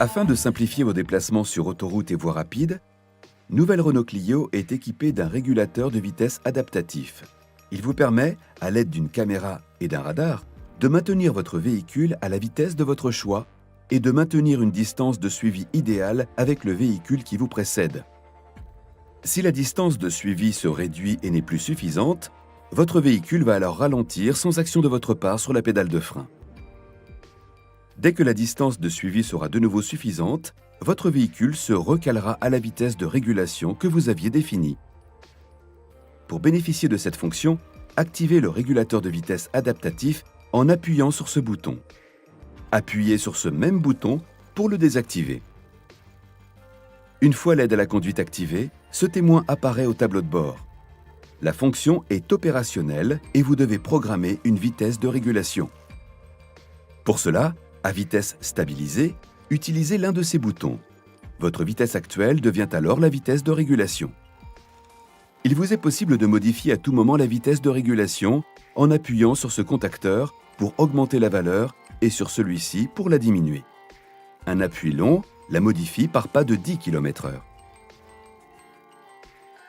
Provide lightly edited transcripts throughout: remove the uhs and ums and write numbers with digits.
Afin de simplifier vos déplacements sur autoroute et voies rapides, nouvelle Renault Clio est équipée d'un régulateur de vitesse adaptatif. Il vous permet, à l'aide d'une caméra et d'un radar, de maintenir votre véhicule à la vitesse de votre choix et de maintenir une distance de suivi idéale avec le véhicule qui vous précède. Si la distance de suivi se réduit et n'est plus suffisante, votre véhicule va alors ralentir sans action de votre part sur la pédale de frein. Dès que la distance de suivi sera de nouveau suffisante, votre véhicule se recalera à la vitesse de régulation que vous aviez définie. Pour bénéficier de cette fonction, activez le régulateur de vitesse adaptatif en appuyant sur ce bouton. Appuyez sur ce même bouton pour le désactiver. Une fois l'aide à la conduite activée, ce témoin apparaît au tableau de bord. La fonction est opérationnelle et vous devez programmer une vitesse de régulation. Pour cela, à vitesse stabilisée, utilisez l'un de ces boutons. Votre vitesse actuelle devient alors la vitesse de régulation. Il vous est possible de modifier à tout moment la vitesse de régulation en appuyant sur ce contacteur pour augmenter la valeur et sur celui-ci pour la diminuer. Un appui long la modifie par pas de 10 km/h.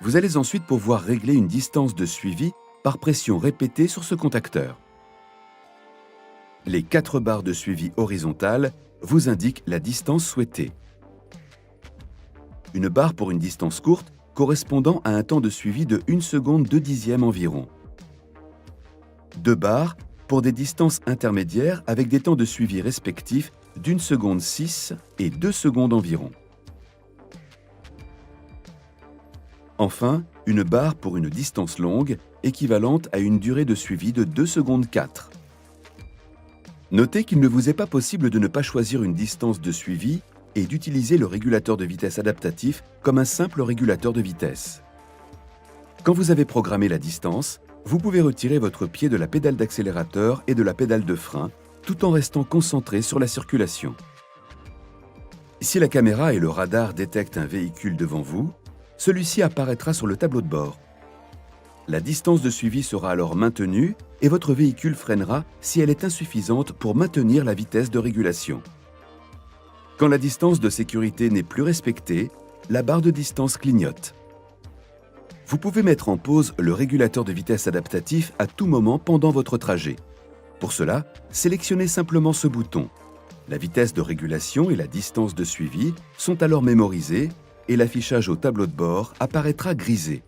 Vous allez ensuite pouvoir régler une distance de suivi par pression répétée sur ce contacteur. Les 4 barres de suivi horizontales vous indiquent la distance souhaitée. Une barre pour une distance courte correspondant à un temps de suivi de 1 seconde 2 dixièmes environ. 2 barres pour des distances intermédiaires avec des temps de suivi respectifs d'1 seconde 6 et 2 secondes environ. Enfin, une barre pour une distance longue équivalente à une durée de suivi de 2 secondes 4. Notez qu'il ne vous est pas possible de ne pas choisir une distance de suivi et d'utiliser le régulateur de vitesse adaptatif comme un simple régulateur de vitesse. Quand vous avez programmé la distance, vous pouvez retirer votre pied de la pédale d'accélérateur et de la pédale de frein, tout en restant concentré sur la circulation. Si la caméra et le radar détectent un véhicule devant vous, celui-ci apparaîtra sur le tableau de bord. La distance de suivi sera alors maintenue et votre véhicule freinera si elle est insuffisante pour maintenir la vitesse de régulation. Quand la distance de sécurité n'est plus respectée, la barre de distance clignote. Vous pouvez mettre en pause le régulateur de vitesse adaptatif à tout moment pendant votre trajet. Pour cela, sélectionnez simplement ce bouton. La vitesse de régulation et la distance de suivi sont alors mémorisées et l'affichage au tableau de bord apparaîtra grisé.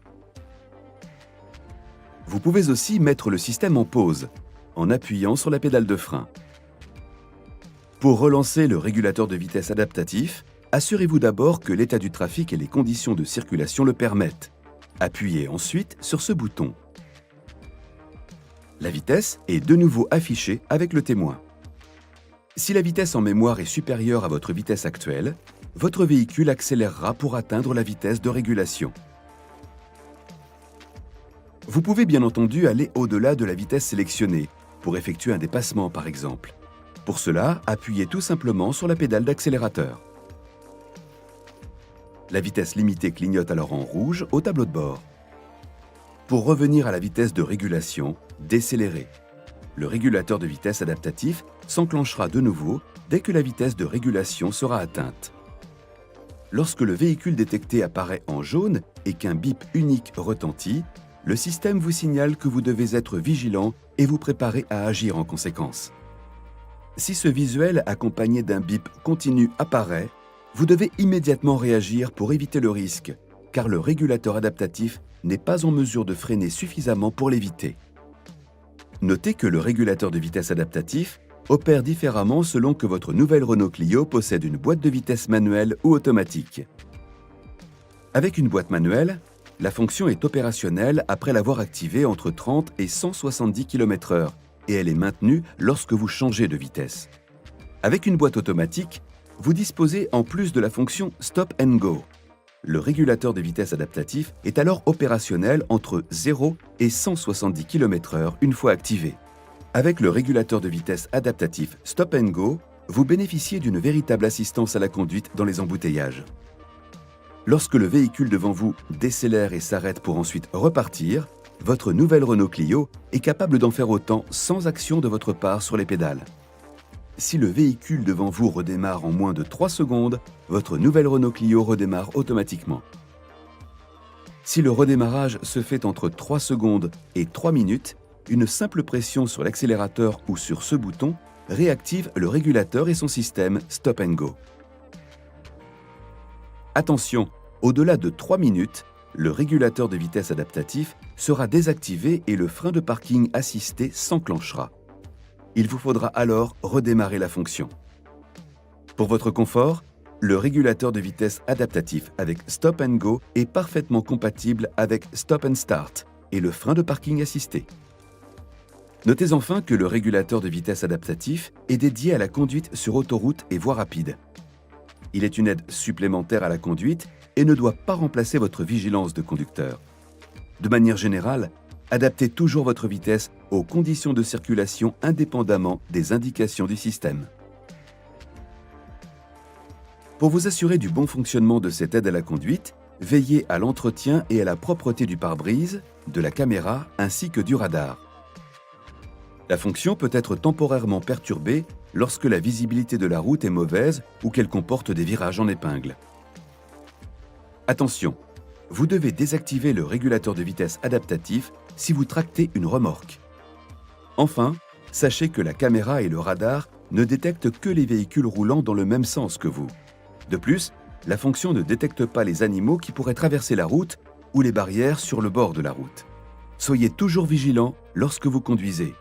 Vous pouvez aussi mettre le système en pause, en appuyant sur la pédale de frein. Pour relancer le régulateur de vitesse adaptatif, assurez-vous d'abord que l'état du trafic et les conditions de circulation le permettent. Appuyez ensuite sur ce bouton. La vitesse est de nouveau affichée avec le témoin. Si la vitesse en mémoire est supérieure à votre vitesse actuelle, votre véhicule accélérera pour atteindre la vitesse de régulation. Vous pouvez bien entendu aller au-delà de la vitesse sélectionnée, pour effectuer un dépassement par exemple. Pour cela, appuyez tout simplement sur la pédale d'accélérateur. La vitesse limitée clignote alors en rouge au tableau de bord. Pour revenir à la vitesse de régulation, décélérez. Le régulateur de vitesse adaptatif s'enclenchera de nouveau dès que la vitesse de régulation sera atteinte. Lorsque le véhicule détecté apparaît en jaune et qu'un bip unique retentit, le système vous signale que vous devez être vigilant et vous préparer à agir en conséquence. Si ce visuel accompagné d'un bip continu apparaît, vous devez immédiatement réagir pour éviter le risque, car le régulateur adaptatif n'est pas en mesure de freiner suffisamment pour l'éviter. Notez que le régulateur de vitesse adaptatif opère différemment selon que votre nouvelle Renault Clio possède une boîte de vitesse manuelle ou automatique. Avec une boîte manuelle, la fonction est opérationnelle après l'avoir activée entre 30 et 170 km/h et elle est maintenue lorsque vous changez de vitesse. Avec une boîte automatique, vous disposez en plus de la fonction Stop and Go. Le régulateur de vitesse adaptatif est alors opérationnel entre 0 et 170 km/h une fois activé. Avec le régulateur de vitesse adaptatif Stop and Go, vous bénéficiez d'une véritable assistance à la conduite dans les embouteillages. Lorsque le véhicule devant vous décélère et s'arrête pour ensuite repartir, votre nouvelle Renault Clio est capable d'en faire autant sans action de votre part sur les pédales. Si le véhicule devant vous redémarre en moins de 3 secondes, votre nouvelle Renault Clio redémarre automatiquement. Si le redémarrage se fait entre 3 secondes et 3 minutes, une simple pression sur l'accélérateur ou sur ce bouton réactive le régulateur et son système Stop and Go. Attention, au-delà de 3 minutes, le régulateur de vitesse adaptatif sera désactivé et le frein de parking assisté s'enclenchera. Il vous faudra alors redémarrer la fonction. Pour votre confort, le régulateur de vitesse adaptatif avec Stop and Go est parfaitement compatible avec Stop and Start et le frein de parking assisté. Notez enfin que le régulateur de vitesse adaptatif est dédié à la conduite sur autoroute et voie rapide. Il est une aide supplémentaire à la conduite et ne doit pas remplacer votre vigilance de conducteur. De manière générale, adaptez toujours votre vitesse aux conditions de circulation indépendamment des indications du système. Pour vous assurer du bon fonctionnement de cette aide à la conduite, veillez à l'entretien et à la propreté du pare-brise, de la caméra ainsi que du radar. La fonction peut être temporairement perturbée lorsque la visibilité de la route est mauvaise ou qu'elle comporte des virages en épingle. Attention, vous devez désactiver le régulateur de vitesse adaptatif si vous tractez une remorque. Enfin, sachez que la caméra et le radar ne détectent que les véhicules roulant dans le même sens que vous. De plus, la fonction ne détecte pas les animaux qui pourraient traverser la route ou les barrières sur le bord de la route. Soyez toujours vigilant lorsque vous conduisez.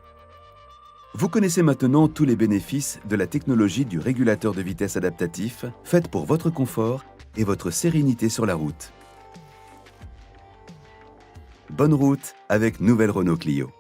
Vous connaissez maintenant tous les bénéfices de la technologie du régulateur de vitesse adaptatif, faite pour votre confort et votre sérénité sur la route. Bonne route avec nouvelle Renault Clio.